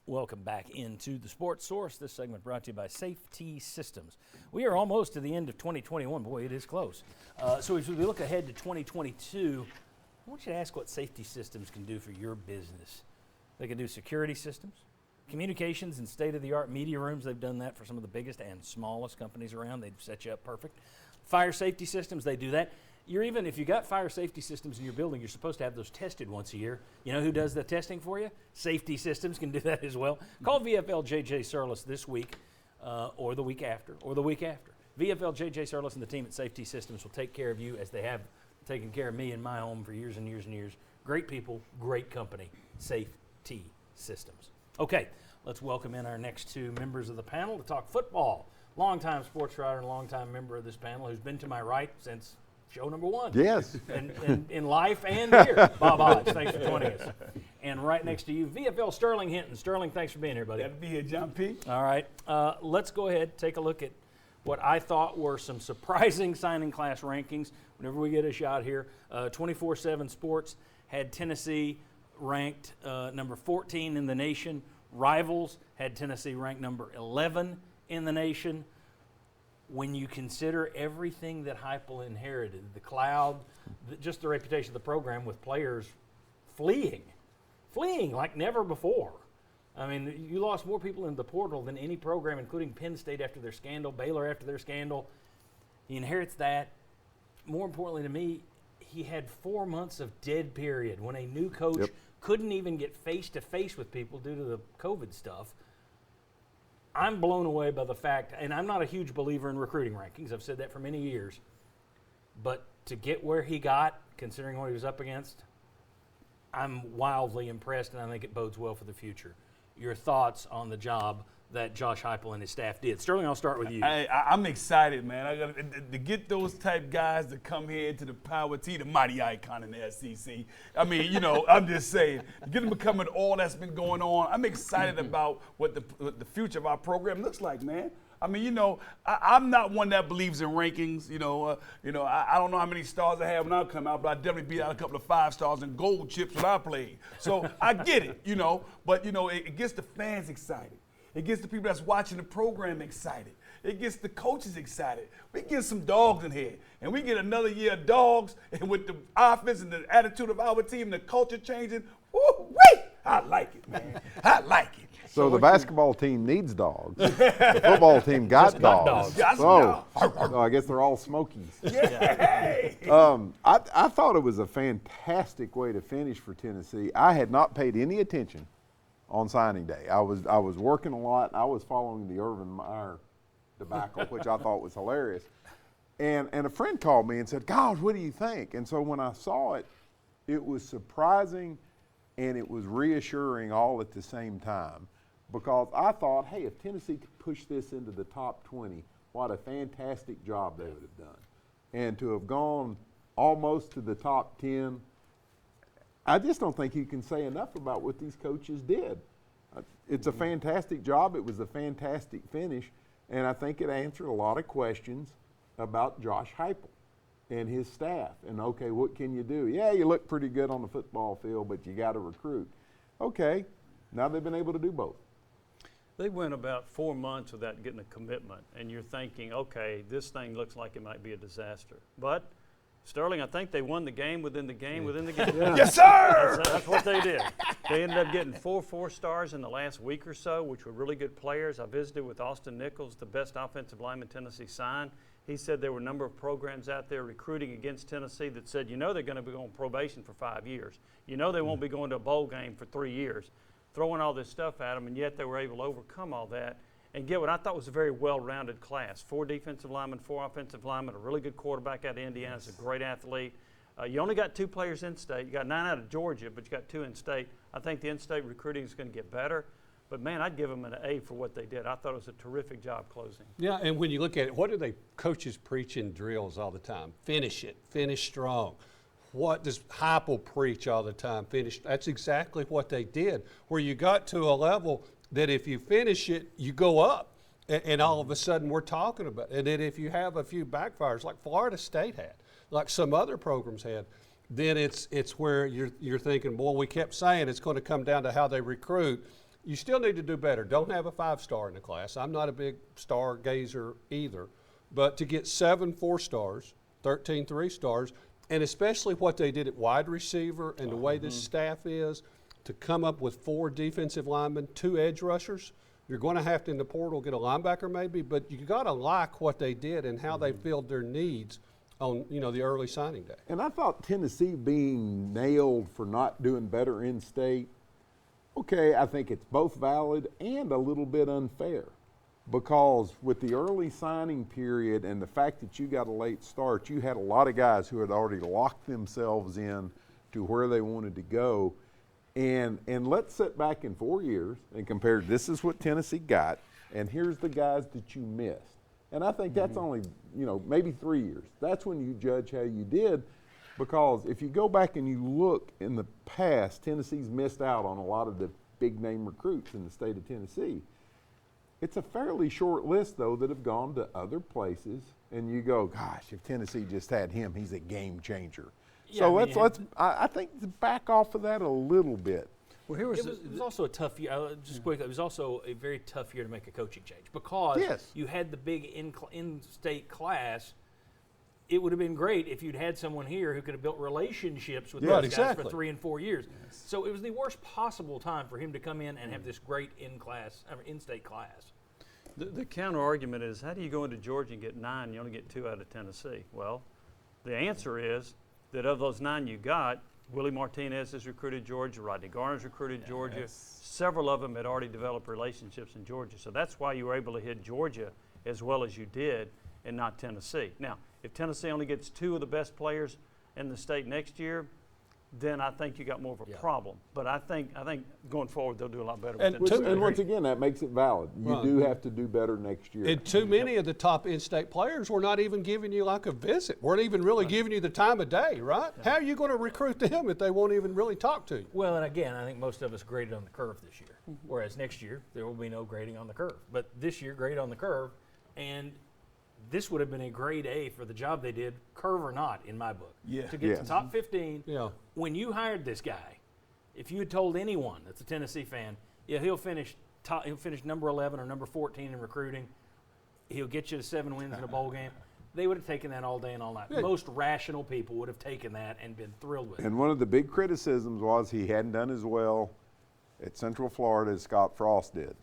Welcome back into the Sports Source. This segment brought to you by Safety Systems. We are almost to the end of 2021. Boy, it is close. So as we look ahead to 2022, I want you to ask what Safety Systems can do for your business. They can do security systems, communications and state-of-the-art media rooms. They've done that for some of the biggest and smallest companies around. They've set you up perfect. Fire safety systems, they do that. If you got fire safety systems in your building, you're supposed to have those tested once a year. You know who does the testing for you? Safety Systems can do that as well. Call VFL JJ Surlis this week or the week after. VFL JJ Surlis and the team at Safety Systems will take care of you as they have taken care of me in my home for years and years and years. Great people, great company, Safety Systems. Okay, let's welcome in our next two members of the panel to talk football. Longtime sports writer and longtime member of this panel who's been to my right since show number one. Yes. In life and here. Bob Hodge, thanks for joining us. And right next to you, VFL Sterling Hinton. Sterling, thanks for being here, buddy. Glad to be here, John P. All right. Let's go ahead, take a look at what I thought were some surprising signing class rankings. Whenever we get a shot here, 24/7 Sports had Tennessee ranked number 14 in the nation. Rivals had Tennessee ranked number 11 in the nation. When you consider everything that Heupel inherited, the cloud, just the reputation of the program with players fleeing like never before. I mean, you lost more people in the portal than any program, including Penn State after their scandal, Baylor after their scandal. He inherits that. More importantly to me, he had 4 months of dead period when a new coach couldn't even get face-to-face with people due to the COVID stuff. I'm blown away by the fact, and I'm not a huge believer in recruiting rankings. I've said that for many years. But to get where he got, considering what he was up against, I'm wildly impressed, and I think it bodes well for the future. Your thoughts on the job that Josh Heupel and his staff did. Sterling, I'll start with you. I'm excited, man. I got to get those type guys to come here to the Power T, the mighty icon in the SEC. I mean, I'm just saying, get them becoming all that's been going on. I'm excited about what the future of our program looks like, man. I mean, I'm not one that believes in rankings. I don't know how many stars I have when I come out, but I definitely beat out a couple of 5 stars and gold chips when I played. So I get it, but it gets the fans excited. It gets the people that's watching the program excited. It gets the coaches excited. We get some dogs in here, and we get another year of dogs, and with the offense and the attitude of our team, the culture changing, woo-wee! I like it, man. I like it. So the basketball team needs dogs. The football team got dogs. So I guess they're all Smokies. Yay! I thought it was a fantastic way to finish for Tennessee. I had not paid any attention on signing day. I was working a lot. I was following the Urban Meyer debacle, which I thought was hilarious. And a friend called me and said, "Gosh, what do you think?" And so when I saw it, it was surprising and it was reassuring all at the same time, because I thought, hey, if Tennessee could push this into the top 20, what a fantastic job they would have done. And to have gone almost to the top 10, I just don't think you can say enough about what these coaches did. It's a fantastic job. It was a fantastic finish. And I think it answered a lot of questions about Josh Heupel and his staff. And, okay, what can you do? Yeah, you look pretty good on the football field, but you got to recruit. Okay, now they've been able to do both. They went about 4 months without getting a commitment. And you're thinking, okay, this thing looks like it might be a disaster. But Sterling, I think they won the game within the game within the game. Yeah. Yes, sir! That's what they did. They ended up getting 4 stars in the last week or so, which were really good players. I visited with Austin Nichols, the best offensive lineman Tennessee signed. He said there were a number of programs out there recruiting against Tennessee that said, they're going to be on probation for 5 years. They won't be going to a bowl game for 3 years. Throwing all this stuff at them, and yet they were able to overcome all that and get what I thought was a very well-rounded class. 4 defensive linemen, 4 offensive linemen, a really good quarterback out of Indiana. He's a great athlete. You only got 2 players in state. You got 9 out of Georgia, but you got 2 in state. I think the in-state recruiting is going to get better. But, man, I'd give them an A for what they did. I thought it was a terrific job closing. Yeah, and when you look at it, what do they coaches preach in drills all the time? Finish it. Finish strong. What does Heupel preach all the time? Finish. That's exactly what they did, where you got to a level that if you finish it, you go up. And all of a sudden we're talking about it. And then if you have a few backfires like Florida State had, like some other programs had, then it's where you're thinking, boy, we kept saying it's going to come down to how they recruit. You still need to do better. Don't have a 5-star in the class. I'm not a big star gazer either. But to get 7 4-stars, 13 3-stars, and especially what they did at wide receiver and the way this staff is, to come up with 4 defensive linemen, 2 edge rushers, you're going to have to, in the portal, get a linebacker maybe, but you got to like what they did and how they filled their needs on, the early signing day. And I thought Tennessee being nailed for not doing better in state, okay, I think it's both valid and a little bit unfair, because with the early signing period and the fact that you got a late start, you had a lot of guys who had already locked themselves in to where they wanted to go. And let's sit back in 4 years and compare, this is what Tennessee got, and here's the guys that you missed. And I think that's only, maybe 3 years. That's when you judge how you did, because if you go back and you look in the past, Tennessee's missed out on a lot of the big name recruits in the state of Tennessee. It's a fairly short list, though, that have gone to other places, and you go, gosh, if Tennessee just had him, he's a game changer. Yeah, So I mean, I think to back off of that a little bit. Well, here was It was also a tough year. Just quickly, it was also a very tough year to make a coaching change because Yes. you had the big in-state class. It would have been great if you'd had someone here who could have built relationships with Right, those guys for exactly. 3 and 4 years. So it was the worst possible time for him to come in and have this great in-state class. The counter argument is, how do you go into Georgia and get 9 and you only get 2 out of Tennessee? Well, the answer is that of those 9 you got, Willie Martinez has recruited Georgia, Rodney Garner's recruited Georgia. Several of them had already developed relationships in Georgia. So that's why you were able to hit Georgia as well as you did and not Tennessee. Now, if Tennessee only gets 2 of the best players in the state next year, then I think you got more of a problem. But I think going forward they'll do a lot better And with Tennessee. And once again, that makes it valid. You Right. do have to do better next year. And too many of the top in-state players were not even giving you like a visit, weren't even really giving you the time of day, right? How are you going to recruit them if they won't even really talk to you? Well, and again, I think most of us graded on the curve this year, whereas next year there will be no grading on the curve. But this year, grade on the curve, and this would have been a grade A for the job they did, curve or not, in my book. Yeah. To get Yes. to top 15, Yeah. when you hired this guy, if you had told anyone that's a Tennessee fan, yeah, he'll finish number 11 or number 14 in recruiting, he'll get you to 7 wins in a bowl game, they would have taken that all day and all night. Yeah. Most rational people would have taken that and been thrilled with it. And one of the big criticisms was he hadn't done as well at Central Florida as Scott Frost did.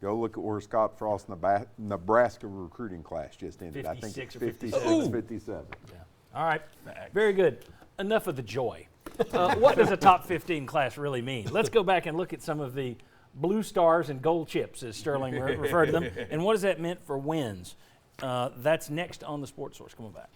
Go look at where Scott Frost's Nebraska recruiting class just ended. I think 56 it's or 56, 57. Yeah. All right. Very good. Enough of the joy. What does a top 15 class really mean? Let's go back and look at some of the blue stars and gold chips, as Sterling referred to them. And what does that mean for wins? That's next on the Sports Source. Come on back.